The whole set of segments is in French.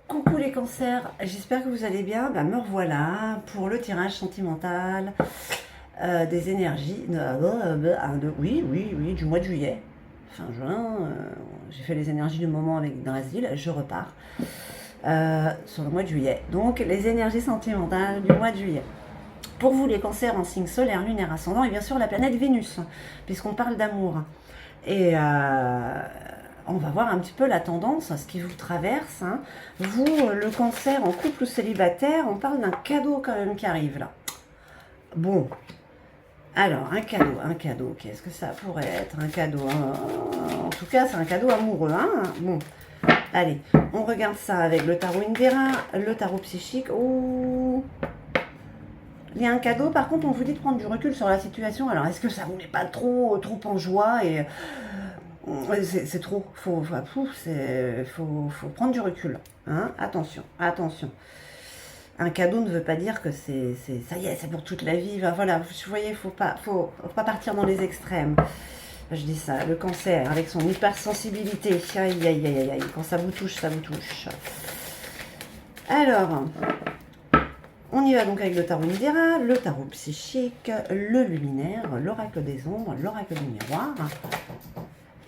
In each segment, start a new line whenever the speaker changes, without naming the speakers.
Coucou les cancers, j'espère que vous allez bien. Me revoilà pour le tirage sentimental des énergies oui, du mois de juillet. Fin juin, j'ai fait les énergies du moment avec Drasil, je repars sur le mois de juillet. Donc les énergies sentimentales du mois de juillet. Pour vous les cancers en signe solaire, lunaire, ascendant et bien sûr la planète Vénus, puisqu'on parle d'amour. Et on va voir un petit peu la tendance, ce qui vous traverse. Hein. Vous, le cancer en couple ou célibataire, on parle d'un cadeau quand même qui arrive là. Bon, alors un cadeau, qu'est-ce que ça pourrait être un cadeau en tout cas, c'est un cadeau amoureux. Hein. Bon, allez, on regarde ça avec le tarot Indira, le tarot psychique. Oh, il y a un cadeau, par contre, on vous dit de prendre du recul sur la situation. Alors, est-ce que ça vous met pas trop en joie et c'est trop, faut prendre du recul. Hein, attention, attention. Un cadeau ne veut pas dire que ça y est, c'est pour toute la vie. Voilà, vous voyez, faut pas partir dans les extrêmes. Je dis ça, le cancer, avec son hypersensibilité. Aïe, aïe, aïe, aïe, quand ça vous touche, ça vous touche. Alors, on y va donc avec le tarot Indira, le tarot psychique, le luminaire, l'oracle des ombres, l'oracle du miroir.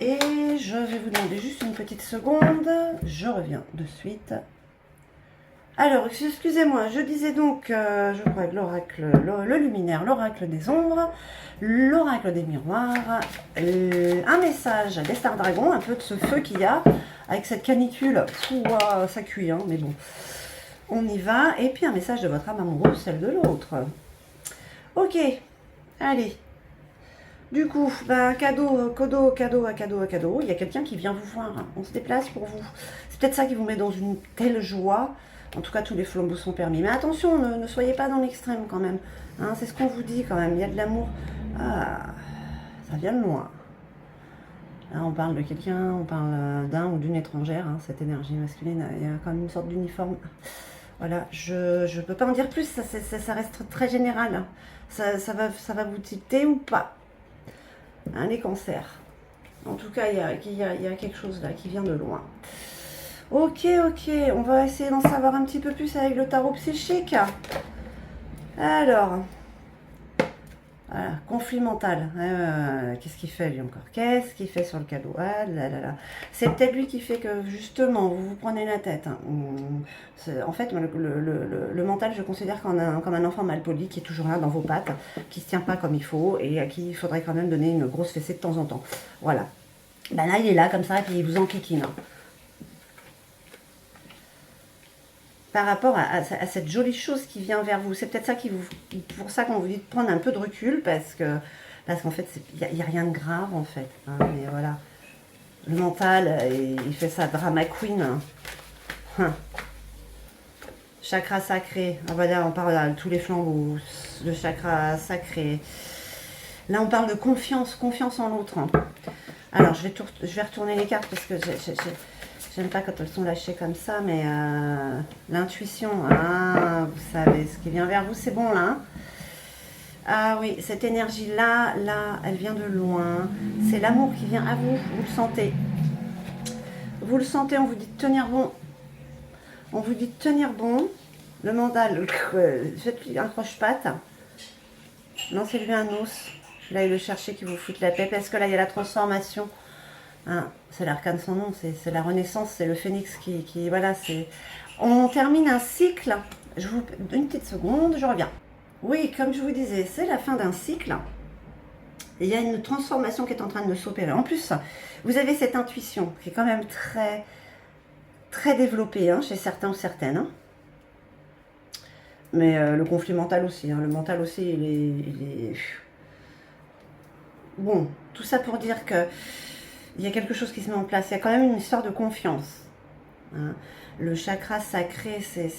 Et je vais vous demander juste une petite seconde. Je reviens de suite. Alors, excusez-moi, je disais donc, je crois que l'oracle, le luminaire, l'oracle des ombres, l'oracle des miroirs, un message des Stars Dragons, un peu de ce feu qu'il y a, avec cette canicule. Ça cuit, hein, mais bon. On y va. Et puis un message de votre âme amoureuse, celle de l'autre. Ok, allez. Du coup, cadeau. Il y a quelqu'un qui vient vous voir. On se déplace pour vous. C'est peut-être ça qui vous met dans une telle joie. En tout cas, tous les flambeaux sont permis. Mais attention, ne soyez pas dans l'extrême quand même. Hein, c'est ce qu'on vous dit quand même. Il y a de l'amour. Ah, ça vient de loin. Là, on parle de quelqu'un, on parle d'un ou d'une étrangère. Hein, cette énergie masculine, il y a quand même une sorte d'uniforme. Voilà, je ne peux pas en dire plus. Ça reste très général. Ça va vous tilter ou pas. Hein, les cancers. En tout cas, il y a quelque chose là qui vient de loin. Ok, on va essayer d'en savoir un petit peu plus avec le tarot psychique. Alors, voilà, conflit mental. Qu'est-ce qu'il fait lui encore? Qu'est-ce qu'il fait sur le cadeau? Ah là là là. C'est peut-être lui qui fait que justement vous vous prenez la tête. Hein. En fait, le mental, je considère comme un enfant mal poli qui est toujours là dans vos pattes, qui ne se tient pas comme il faut et à qui il faudrait quand même donner une grosse fessée de temps en temps. Voilà. Là, il est là comme ça et puis il vous enquiquine. Hein. Par rapport à cette jolie chose qui vient vers vous. C'est peut-être ça pour ça qu'on vous dit de prendre un peu de recul, parce qu'en fait, il n'y a rien de grave, en fait. Hein, mais voilà. Le mental, il fait ça, drama queen. Hein. Chakra sacré. Ah voilà, on parle de tous les flambeaux. Le chakra sacré. Là, on parle de confiance en l'autre. Hein. Alors, je vais retourner les cartes parce que j'aime pas quand elles sont lâchées comme ça, mais l'intuition, hein, vous savez, ce qui vient vers vous, c'est bon là. Hein. Ah oui, cette énergie-là, elle vient de loin. C'est l'amour qui vient à vous, vous le sentez. Vous le sentez, on vous dit de tenir bon. On vous dit de tenir bon. Le mental, faites-lui un croche-patte. Lancez-lui un os. Là, il le chercher qui vous fout la paix, parce que là, il y a la transformation. Hein, c'est l'arcane sans nom, c'est la renaissance, c'est le phénix qui voilà, c'est... On termine un cycle, une petite seconde, je reviens. Oui, comme je vous disais, c'est la fin d'un cycle. Et il y a une transformation qui est en train de s'opérer. En plus, vous avez cette intuition qui est quand même très, très développée hein, chez certains ou certaines. Hein. Mais le conflit mental aussi, hein, le mental aussi, il est... Bon, tout ça pour dire que il y a quelque chose qui se met en place. Il y a quand même une histoire de confiance. Hein. Le chakra sacré, c'est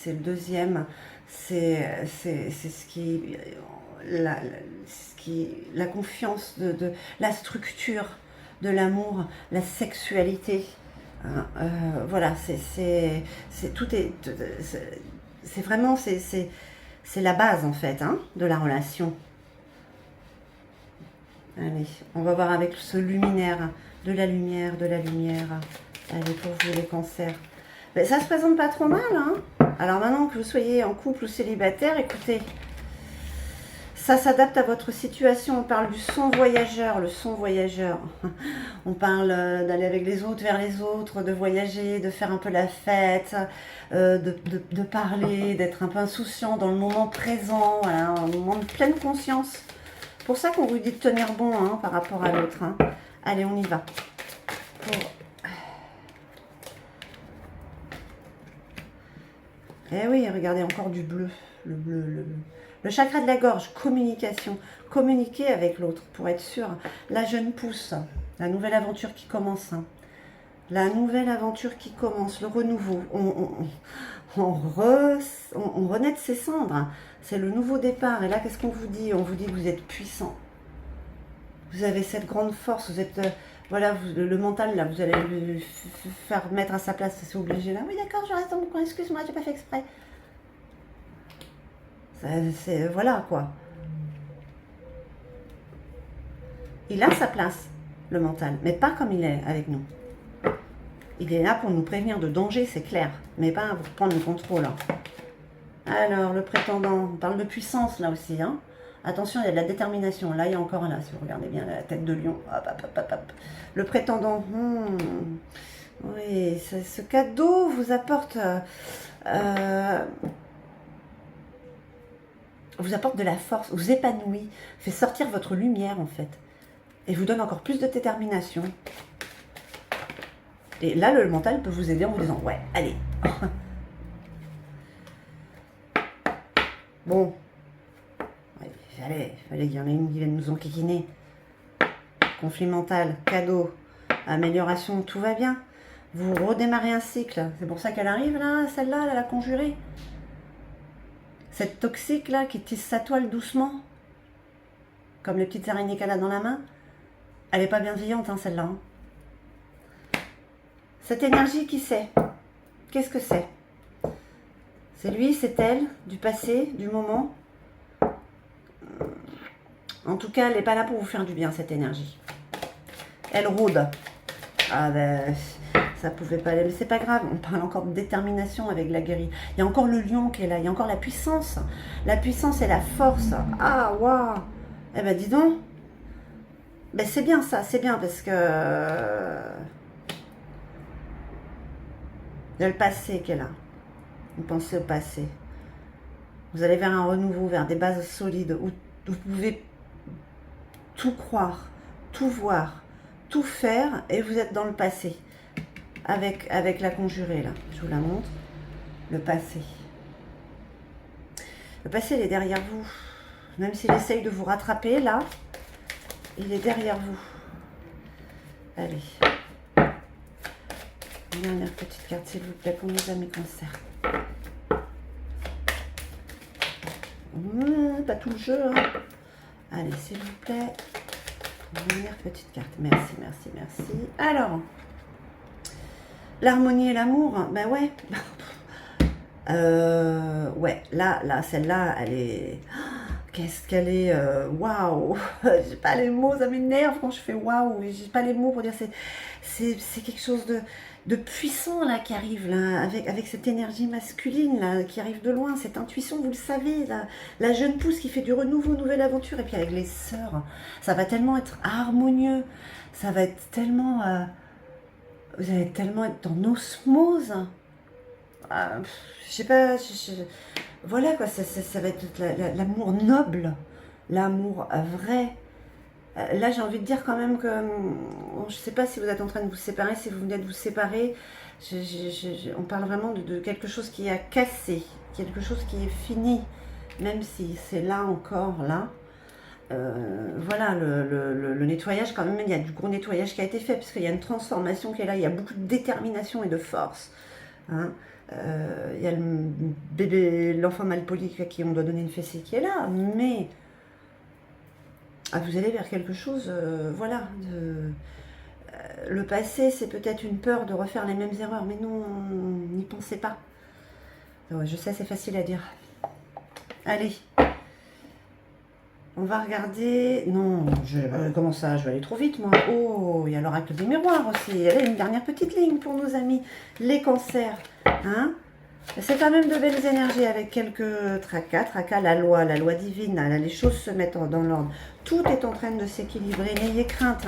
le deuxième. C'est ce qui... La confiance de la structure de l'amour, la sexualité. Hein. Voilà, c'est vraiment... C'est la base, en fait, hein, de la relation. Allez, on va voir avec ce luminaire, de la lumière. Allez, pour vous les cancers. Mais ça se présente pas trop mal, hein. Alors maintenant que vous soyez en couple ou célibataire, écoutez, ça s'adapte à votre situation. On parle du son voyageur, le son voyageur. On parle d'aller avec les autres, vers les autres, de voyager, de faire un peu la fête, de parler, d'être un peu insouciant dans le moment présent, voilà, un moment de pleine conscience. C'est pour ça qu'on vous dit de tenir bon, hein, par rapport à l'autre, hein. Allez, on y va. Eh oui, regardez, encore du bleu. Le bleu, le bleu. Le chakra de la gorge, communication. Communiquer avec l'autre, pour être sûr. La jeune pousse, la nouvelle aventure qui commence. Hein. La nouvelle aventure qui commence, le renouveau. On renaît de ses cendres. Hein. C'est le nouveau départ. Et là, qu'est-ce qu'on vous dit? On vous dit que vous êtes puissant. Vous avez cette grande force. Vous êtes... voilà, le mental, là, vous allez le faire mettre à sa place. C'est obligé, là. Oui, d'accord, je reste dans mon coin. Excuse-moi, j'ai pas fait exprès. C'est... voilà, quoi. Il a sa place, le mental. Mais pas comme il est avec nous. Il est là pour nous prévenir de danger, c'est clair. Mais pas pour prendre le contrôle. Hein. Alors, le prétendant. On parle de puissance, là aussi, hein. Attention, il y a de la détermination. Là, il y a encore là, si vous regardez bien la tête de lion. Hop, hop, hop, hop, hop. Le prétendant. Oui, ce cadeau vous apporte... vous apporte de la force, vous épanouit, fait sortir votre lumière, en fait. Et vous donne encore plus de détermination. Et là, le mental peut vous aider en vous disant, ouais, allez. Bon. Fallait qu'il y en ait une qui vienne nous enquiquiner. Conflit mental, cadeau, amélioration, tout va bien. Vous redémarrez un cycle. C'est pour ça qu'elle arrive là, celle-là, elle a conjuré. Cette toxique là qui tisse sa toile doucement, comme les petites araignées qu'elle a dans la main, elle n'est pas bienveillante, hein, celle-là. Hein. Cette énergie, qui c'est? Qu'est-ce que c'est? C'est lui, c'est elle, du passé, du moment. En tout cas, elle n'est pas là pour vous faire du bien, cette énergie. Elle rôde. Ah ben, ça pouvait pas aller, mais c'est pas grave. On parle encore de détermination avec la guérille. Il y a encore le lion qui est là, il y a encore la puissance. La puissance et la force. Ah, waouh. Eh ben, dis donc. Ben, c'est bien ça, c'est bien parce que... il y a le passé qui est là. Vous pensez au passé. Vous allez vers un renouveau, vers des bases solides où vous pouvez tout croire, tout voir, tout faire et vous êtes dans le passé. Avec la conjurée, là. Je vous la montre. Le passé. Le passé, il est derrière vous. Même s'il essaye de vous rattraper, là, il est derrière vous. Allez. Une dernière petite carte, s'il vous plaît, pour nos amis cancer. Pas tout le jeu, hein. Allez, s'il vous plaît. Une dernière petite carte. Merci, merci, merci. Alors, l'harmonie et l'amour, ben ouais. Ouais, là, celle-là, elle est... Qu'est-ce qu'elle est... Waouh. J'ai pas les mots, ça m'énerve quand je fais waouh. J'ai pas les mots pour dire... C'est quelque chose de puissant, là, qui arrive, là, avec cette énergie masculine, là, qui arrive de loin, cette intuition, vous le savez, la jeune pousse qui fait du renouveau, nouvelle aventure, et puis avec les sœurs, ça va tellement être harmonieux, ça va être tellement... vous allez tellement être dans osmose. Je sais pas, voilà quoi, ça va être l'amour noble, l'amour vrai. Là, j'ai envie de dire quand même que, je sais pas si vous êtes en train de vous séparer, si vous venez de vous séparer, on parle vraiment de quelque chose qui a cassé, quelque chose qui est fini, même si c'est là encore, là. Voilà, le nettoyage, quand même, il y a du gros nettoyage qui a été fait, parce qu'il y a une transformation qui est là, il y a beaucoup de détermination et de force. Hein. Il y a le bébé, l'enfant mal poli à qui on doit donner une fessée qui est là, mais vous allez vers quelque chose, voilà, le passé, c'est peut-être une peur de refaire les mêmes erreurs, mais non, n'y pensez pas. Je sais, c'est facile à dire. Allez. On va regarder... Non, comment ça? Je vais aller trop vite, moi. Oh, il y a l'oracle des miroirs aussi. Elle a une dernière petite ligne pour nos amis, les cancers. Hein? C'est quand même de belles énergies avec quelques tracas. Tracas, la loi divine. Là, les choses se mettent dans l'ordre. Tout est en train de s'équilibrer. N'ayez crainte.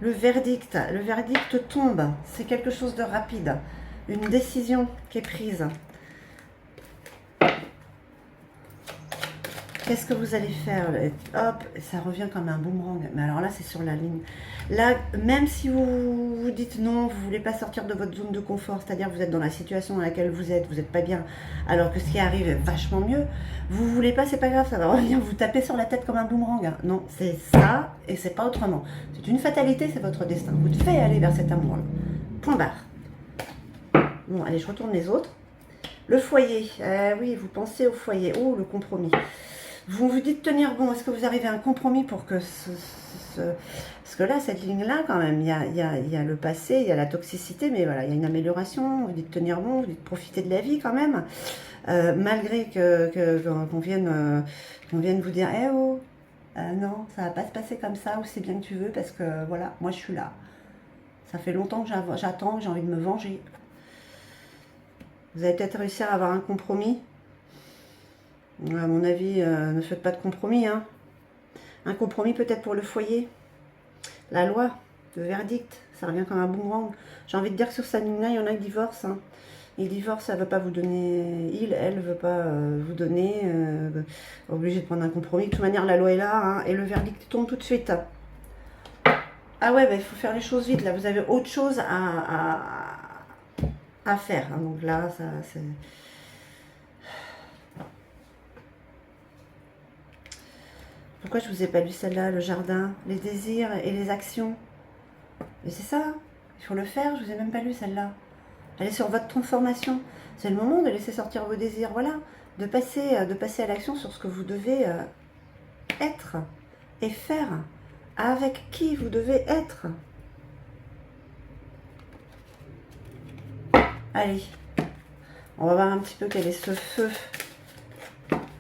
Le verdict tombe. C'est quelque chose de rapide. Une décision qui est prise. Qu'est-ce que vous allez faire? Hop, ça revient comme un boomerang. Mais alors là, c'est sur la ligne. Là, même si vous vous dites non, vous ne voulez pas sortir de votre zone de confort, c'est-à-dire vous êtes dans la situation dans laquelle vous n'êtes pas bien, alors que ce qui arrive est vachement mieux, vous ne voulez pas, c'est pas grave, ça va revenir vous taper sur la tête comme un boomerang. Non, c'est ça et c'est pas autrement. C'est une fatalité, c'est votre destin. Vous devez aller vers cet amour-là. Point barre. Bon, allez, je retourne les autres. Le foyer. Oui, vous pensez au foyer. Oh, le compromis. Vous vous dites tenir bon, est-ce que vous arrivez à un compromis pour que parce que là, cette ligne-là, quand même, il y a le passé, il y a la toxicité, mais voilà, il y a une amélioration, vous dites tenir bon, vous dites profiter de la vie quand même, malgré qu'on vienne vous dire, eh oh, non, ça va pas se passer comme ça, aussi bien que tu veux, parce que voilà, moi je suis là. Ça fait longtemps que j'attends, que j'ai envie de me venger. Vous allez peut-être réussir à avoir un compromis. À mon avis, ne faites pas de compromis. Hein. Un compromis peut-être pour le foyer. La loi, le verdict, ça revient comme un boomerang. J'ai envie de dire que sur sa ligne-là, il y en a qui divorcent. Hein. Ils divorcent, ça ne veut pas vous donner... elle ne veut pas vous donner. Obligé de prendre un compromis. De toute manière, la loi est là. Hein, et le verdict tombe tout de suite. Ah ouais, bah, il faut faire les choses vite. Là, vous avez autre chose à faire. Hein. Donc là, ça c'est... Pourquoi je vous ai pas lu celle-là, le jardin, les désirs et les actions? Mais c'est ça, il faut le faire, je vous ai même pas lu celle-là. Elle est sur votre transformation. C'est le moment de laisser sortir vos désirs, voilà. De passer à l'action sur ce que vous devez être et faire. Avec qui vous devez être. Allez, on va voir un petit peu quel est ce feu.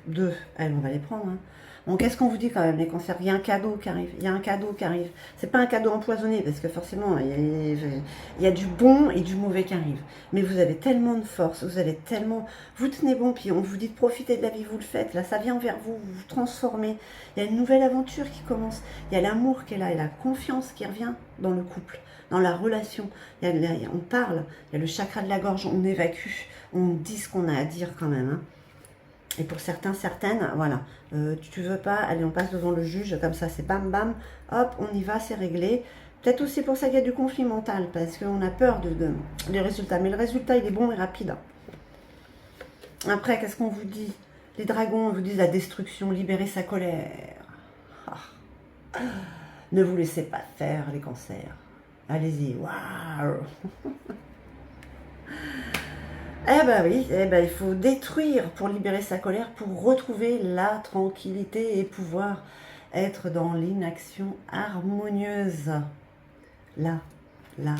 Deux, allez, on va les prendre, hein. Bon, qu'est-ce qu'on vous dit quand même, les cancers? Il y a un cadeau qui arrive. Il y a un cadeau qui arrive. C'est pas un cadeau empoisonné, parce que forcément, il y a du bon et du mauvais qui arrive. Mais vous avez tellement de force, vous avez tellement... Vous tenez bon, puis on vous dit de profiter de la vie, vous le faites. Là, ça vient vers vous, vous vous transformez. Il y a une nouvelle aventure qui commence. Il y a l'amour qui est là, et la confiance qui revient dans le couple, dans la relation. On parle, il y a le chakra de la gorge, on évacue, on dit ce qu'on a à dire quand même, hein. Et pour certains, certaines, voilà, tu veux pas, allez, on passe devant le juge, comme ça, c'est bam, bam, hop, on y va, c'est réglé. Peut-être aussi pour ça qu'il y a du conflit mental, parce qu'on a peur des résultats. Mais le résultat, il est bon et rapide. Après, qu'est-ce qu'on vous dit? Les dragons vous disent la destruction, libérer sa colère. Ah. Ne vous laissez pas faire, les cancers. Allez-y, waouh. Eh ben oui, eh ben il faut détruire pour libérer sa colère, pour retrouver la tranquillité et pouvoir être dans l'inaction harmonieuse. Là, là,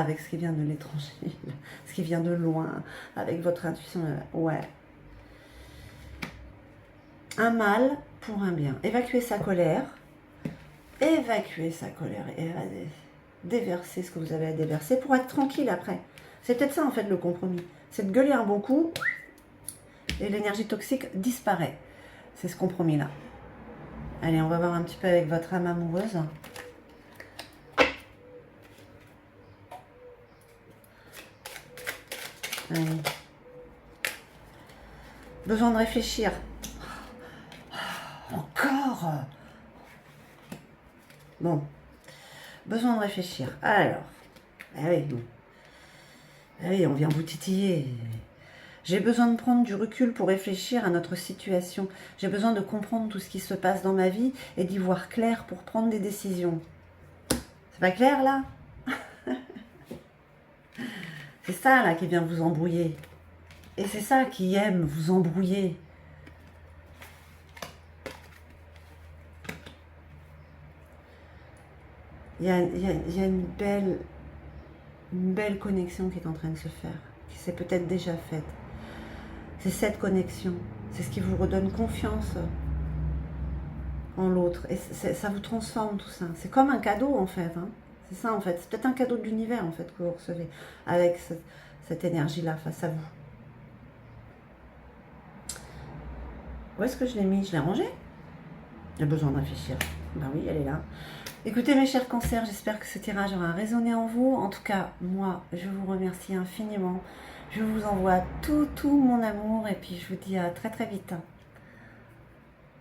avec ce qui vient de l'étranger, ce qui vient de loin, avec votre intuition, ouais. Un mal pour un bien. Évacuer sa colère et déverser ce que vous avez à déverser pour être tranquille après. C'est peut-être ça en fait le compromis. C'est de gueuler un bon coup et l'énergie toxique disparaît. C'est ce compromis-là. Allez, on va voir un petit peu avec votre âme amoureuse. Allez. Besoin de réfléchir. Encore. Bon. Besoin de réfléchir. Alors. Ah oui, bon. Allez, on vient vous titiller. J'ai besoin de prendre du recul pour réfléchir à notre situation. J'ai besoin de comprendre tout ce qui se passe dans ma vie et d'y voir clair pour prendre des décisions. C'est pas clair, là? C'est ça, là, qui vient vous embrouiller. Et c'est ça qui aime vous embrouiller. Il y a une belle connexion qui est en train de se faire, qui s'est peut-être déjà faite. C'est cette connexion. C'est ce qui vous redonne confiance en l'autre. Et ça vous transforme tout ça. C'est comme un cadeau en fait. Hein. C'est ça en fait. C'est peut-être un cadeau de l'univers en fait que vous recevez avec cette énergie-là face à vous. Où est-ce que je l'ai mis? Je l'ai rangée? J'ai besoin de réfléchir. Ben oui, elle est là. Écoutez mes chers cancers, j'espère que ce tirage aura résonné en vous. En tout cas, moi, je vous remercie infiniment. Je vous envoie tout mon amour et puis je vous dis à très très vite.